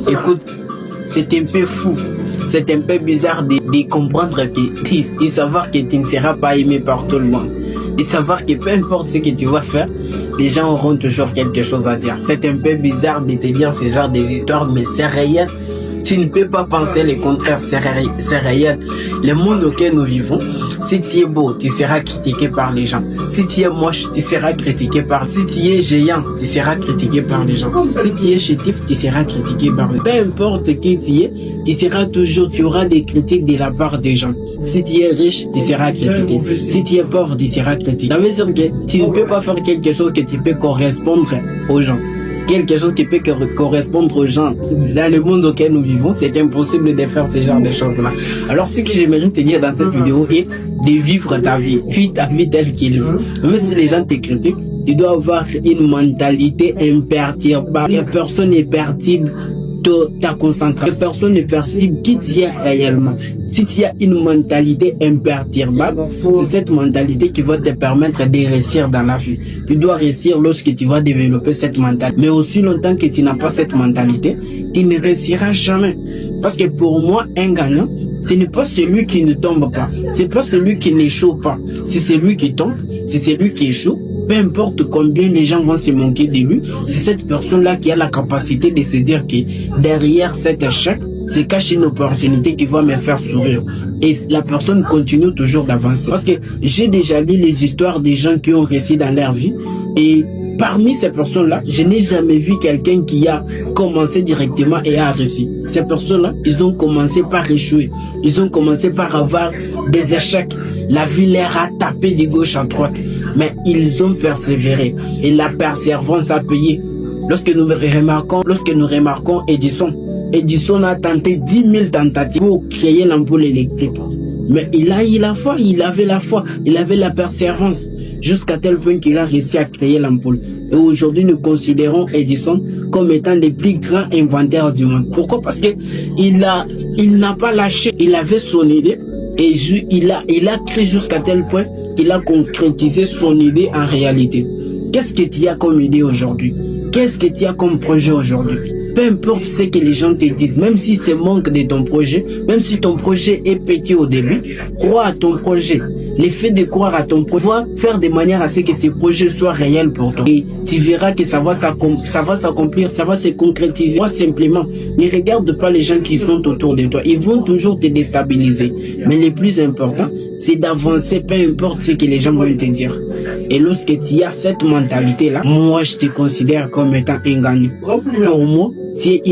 Écoute, c'est un peu fou, c'est un peu bizarre de comprendre que, de savoir que tu ne seras pas aimé par tout le monde. De savoir que peu importe ce que tu vas faire, les gens auront toujours quelque chose à dire. C'est un peu bizarre de te dire ce genre des histoires, mais c'est réel. Tu ne peux pas penser le contraire, c'est réel. Le monde auquel nous vivons, si tu es beau, tu seras critiqué par les gens. Si tu es moche, tu seras critiqué par... Si tu es géant, tu seras critiqué par les gens. Si tu es chétif, tu seras critiqué par les gens. Peu importe qui tu es, tu auras des critiques de la part des gens. Si tu es riche, tu seras critiqué. Si tu es pauvre, tu seras critiqué. Ça veut dire que tu ne peux pas faire quelque chose que tu peux correspondre aux gens. Quelque chose qui peut correspondre aux gens dans le monde auquel nous vivons, c'est impossible de faire ce genre de choses-là. Alors, ce que j'aimerais te dire dans cette vidéo est de vivre ta vie. Vis ta vie telle qu'il est. Même si les gens te critiquent, tu dois avoir une mentalité imperturbable. Que personne n'est perturbe ta concentration. Que personne ne perturbe qui tu es réellement. Si tu as une mentalité imperturbable, c'est cette mentalité qui va te permettre de réussir dans la vie. Tu dois réussir lorsque tu vas développer cette mentalité. Mais aussi longtemps que tu n'as pas cette mentalité, tu ne réussiras jamais. Parce que pour moi, un gagnant, ce n'est pas celui qui ne tombe pas. C'est pas celui qui n'échoue pas. C'est celui qui tombe, c'est celui qui échoue. Peu importe combien les gens vont se moquer de lui, c'est cette personne-là qui a la capacité de se dire que derrière cet échec, se cache une opportunité qui va me faire sourire. Et la personne continue toujours d'avancer. Parce que j'ai déjà lu les histoires des gens qui ont réussi dans leur vie. Et parmi ces personnes-là, je n'ai jamais vu quelqu'un qui a commencé directement et a réussi. Ces personnes-là, ils ont commencé par échouer. Ils ont commencé par avoir des échecs. La vie leur a tapé de gauche à droite. Mais ils ont persévéré. Et la persévérance a payé. Lorsque nous remarquons Edison a tenté 10 000 tentatives pour créer l'ampoule électrique. Mais il a eu la foi, il avait la foi, il avait la persévérance, jusqu'à tel point qu'il a réussi à créer l'ampoule. Et aujourd'hui, nous considérons Edison comme étant le plus grand inventeur du monde. Pourquoi? Parce que il n'a pas lâché, il avait son idée et il a créé jusqu'à tel point qu'il a concrétisé son idée en réalité. Qu'est-ce que tu as comme idée aujourd'hui? Qu'est-ce que tu as comme projet aujourd'hui? Peu importe ce que les gens te disent, même si c'est manque de ton projet, même si ton projet est petit au début, crois à ton projet. Le fait de croire à ton projet, va faire de manière à ce que ce projet soit réel pour toi. Et tu verras que ça va s'accomplir, ça va se concrétiser. Moi, simplement, ne regarde pas les gens qui sont autour de toi. Ils vont toujours te déstabiliser. Mais le plus important, c'est d'avancer, peu importe ce que les gens vont te dire. Et lorsque tu as cette mentalité-là, moi, je te considère comme étant un gagnant. Pour moi, c'est